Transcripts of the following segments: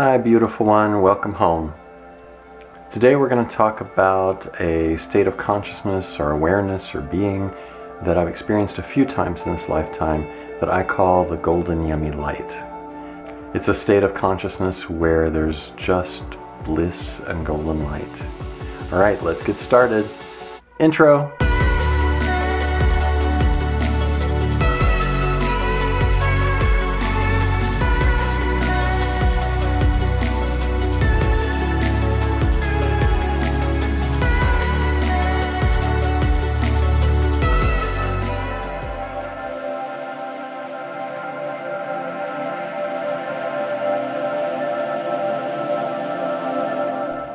Hi, beautiful one. Welcome home. Today we're going to talk about a state of consciousness or awareness or being that I've experienced a few times in this lifetime that I call the golden yummy light. It's a state of consciousness where there's just bliss and golden light. All right, let's get started. Intro.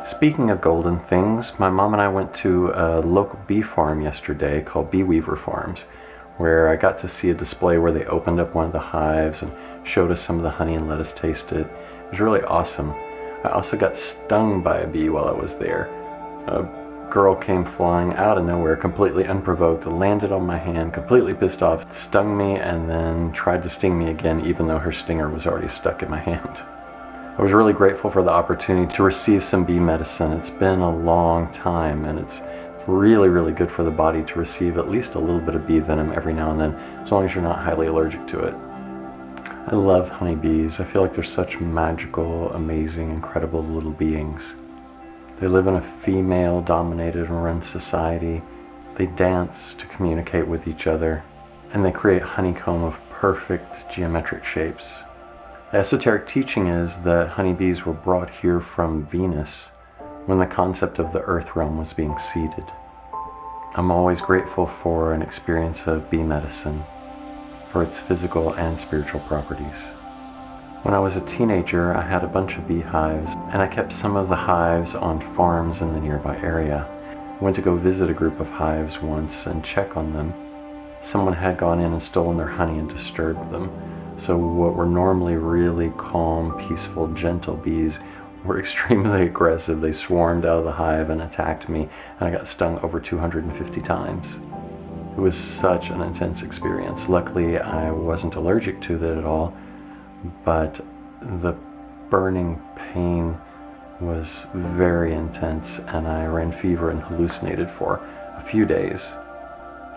Speaking of golden things, my mom and I went to a local bee farm yesterday called Bee Weaver Farms, where I got to see a display where they opened up one of the hives and showed us some of the honey and let us taste it. It was really awesome. I also got stung by a bee while I was there. A girl came flying out of nowhere, completely unprovoked, landed on my hand, completely pissed off, stung me, and then tried to sting me again, even though her stinger was already stuck in my hand. I was really grateful for the opportunity to receive some bee medicine. It's been a long time, and it's really, really good for the body to receive at least a little bit of bee venom every now and then, as long as you're not highly allergic to it. I love honeybees. I feel like they're such magical, amazing, incredible little beings. They live in a female-dominated and run society. They dance to communicate with each other, and they create honeycomb of perfect geometric shapes. The esoteric teaching is that honeybees were brought here from Venus when the concept of the earth realm was being seeded. I'm always grateful for an experience of bee medicine, for its physical and spiritual properties. When I was a teenager, I had a bunch of beehives, and I kept some of the hives on farms in the nearby area. I went to go visit a group of hives once and check on them. Someone had gone in and stolen their honey and disturbed them. So what were normally really calm, peaceful, gentle bees were extremely aggressive. They swarmed out of the hive and attacked me, and I got stung over 250 times. It was such an intense experience. Luckily, I wasn't allergic to it at all, but the burning pain was very intense, and I ran fever and hallucinated for a few days.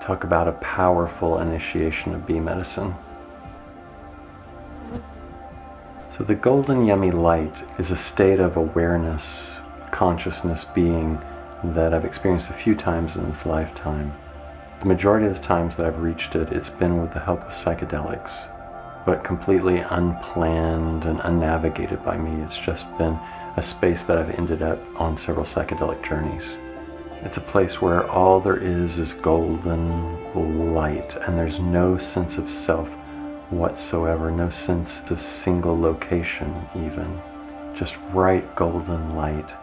Talk about a powerful initiation of bee medicine. So the golden yummy light is a state of awareness, consciousness, being that I've experienced a few times in this lifetime. The majority of the times that I've reached it, it's been with the help of psychedelics, but completely unplanned and unnavigated by me. It's just been a space that I've ended up on several psychedelic journeys. It's a place where all there is golden light, and there's no sense of self whatsoever, no sense of single location even. Just bright golden light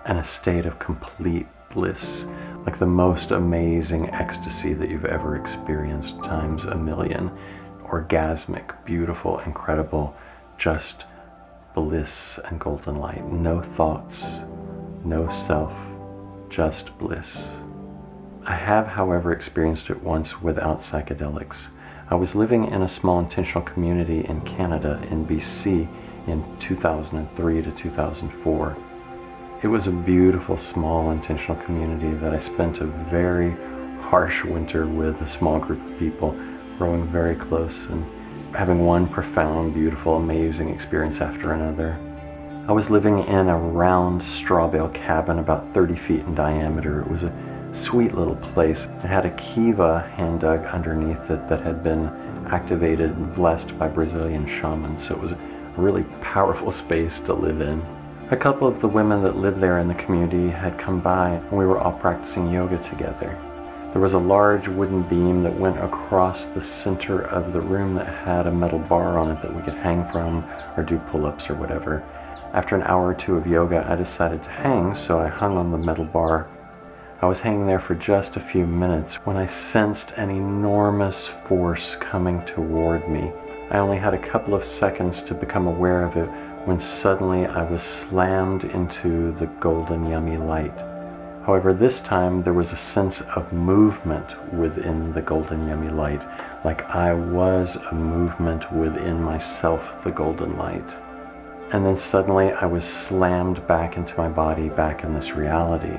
and a state of complete bliss, like the most amazing ecstasy that you've ever experienced times a million. Orgasmic, beautiful, incredible, just bliss and golden light. No thoughts, no self, just bliss. I have, however, experienced it once without psychedelics. I was living in a small intentional community in Canada, in BC, in 2003 to 2004. It was a beautiful, small intentional community that I spent a very harsh winter with a small group of people, growing very close and having one profound, beautiful, amazing experience after another. I was living in a round straw bale cabin about 30 feet in diameter. It was a sweet little place. It had a kiva hand dug underneath it that had been activated and blessed by Brazilian shamans, so it was a really powerful space to live in. A couple of the women that lived there in the community had come by, and we were all practicing yoga together. There was a large wooden beam that went across the center of the room that had a metal bar on it that we could hang from or do pull-ups or whatever. After an hour or two of yoga, I decided to hang, so I hung on the metal bar. I was hanging there for just a few minutes when I sensed an enormous force coming toward me. I only had a couple of seconds to become aware of it when suddenly I was slammed into the golden yummy light. However, this time there was a sense of movement within the golden yummy light, like I was a movement within myself, the golden light. And then suddenly I was slammed back into my body, back in this reality.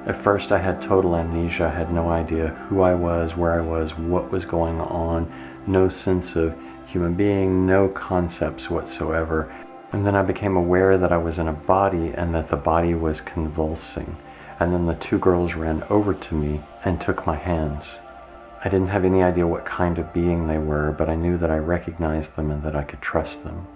At first I had total amnesia. I had no idea who I was, where I was, what was going on, no sense of human being, no concepts whatsoever. And then I became aware that I was in a body and that the body was convulsing. And then the two girls ran over to me and took my hands. I didn't have any idea what kind of being they were, but I knew that I recognized them and that I could trust them.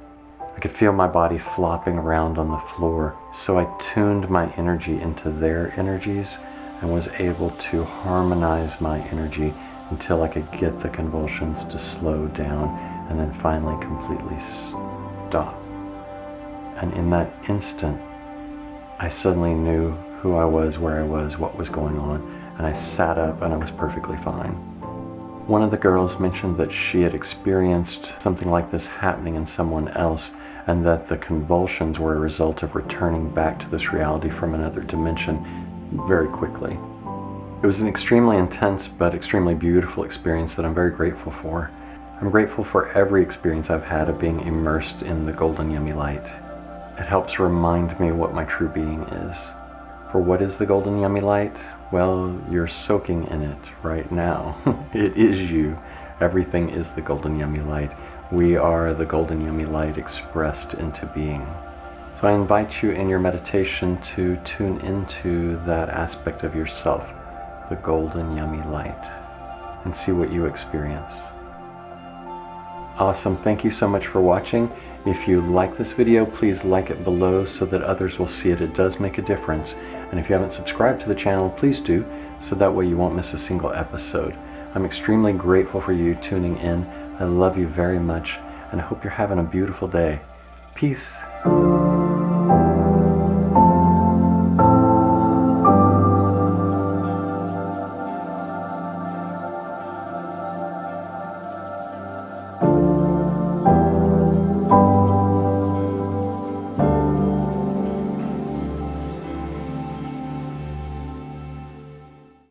I could feel my body flopping around on the floor, so I tuned my energy into their energies and was able to harmonize my energy until I could get the convulsions to slow down and then finally completely stop. And in that instant, I suddenly knew who I was, where I was, what was going on, and I sat up and I was perfectly fine. One of the girls mentioned that she had experienced something like this happening in someone else, and that the convulsions were a result of returning back to this reality from another dimension very quickly. It was an extremely intense but extremely beautiful experience that I'm very grateful for. I'm grateful for every experience I've had of being immersed in the golden yummy light. It helps remind me what my true being is. For what is the golden yummy light? Well, you're soaking in it right now. It is you. Everything is the golden yummy light. We are the golden yummy light expressed into being. So I invite you in your meditation to tune into that aspect of yourself, the golden yummy light, and see what you experience. Awesome. Thank you so much for watching. If you like this video, please like it below so that others will see it. It does make a difference. And if you haven't subscribed to the channel, please do, so that way you won't miss a single episode. I'm extremely grateful for you tuning in. I love you very much, and I hope you're having a beautiful day. Peace.